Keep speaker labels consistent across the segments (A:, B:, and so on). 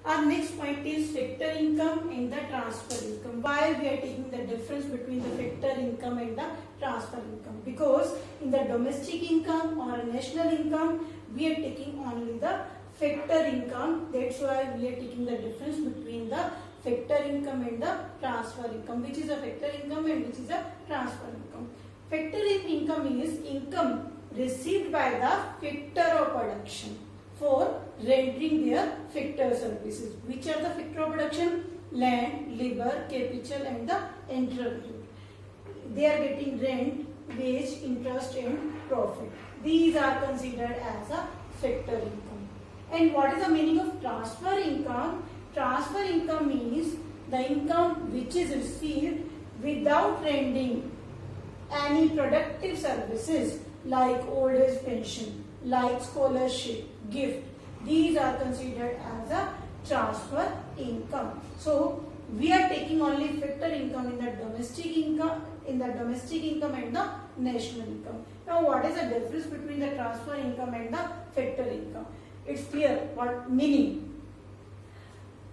A: Our next point is factor income and the transfer income. Why we are taking the difference between the factor income and the transfer income? Because in the domestic income or national income, we are taking only the factor income. That's why we are taking the difference between the factor income and the transfer income. Which is a factor income and which is a transfer income. Factor income is income received by the factor of production for rendering their factor services. Which are the factor of production? Land, labor, capital and the interval. They are getting rent, wage, interest and profit. These are considered as a factor income. And what is the meaning of transfer income? Transfer income means the income which is received without rendering any productive services like old age pension, like scholarship, gift. These are considered as a transfer income. So we are taking only factor income in the domestic income, and the national income. Now what is the difference between the transfer income and the factor income? It's clear what meaning.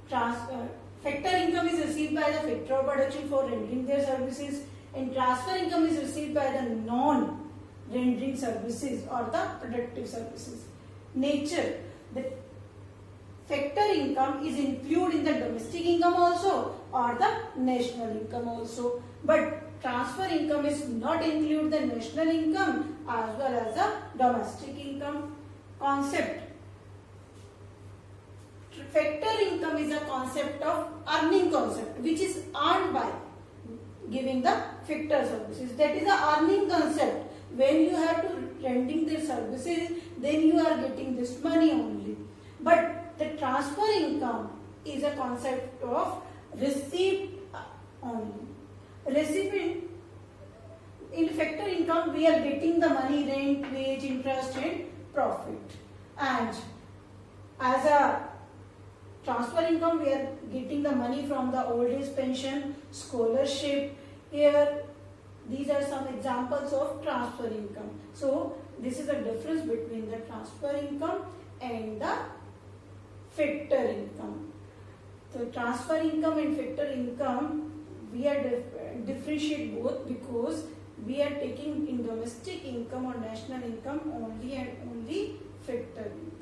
A: Factor income is received by the factor of production for rendering their services, and transfer income is received by the non-rendering services or the productive services. Nature. The factor income is included in the domestic income also or the national income also. But transfer income is not include the national income as well as the domestic income. Concept. Factor income is a concept of earning concept which is earned by giving the factor services. That is the earning concept. When you have to rendering their services, then you are getting this money only. But the transfer income is a concept of receipt only. Recipient. In factor income, we are getting the money, rent, wage, interest and profit. And as a transfer income, we are getting the money from the old age pension, scholarship. Here, these are some examples of transfer income. So, this is the difference between the transfer income and the factor income. So, transfer income and factor income, we are differentiate both because we are taking in domestic income or national income only and only factor income.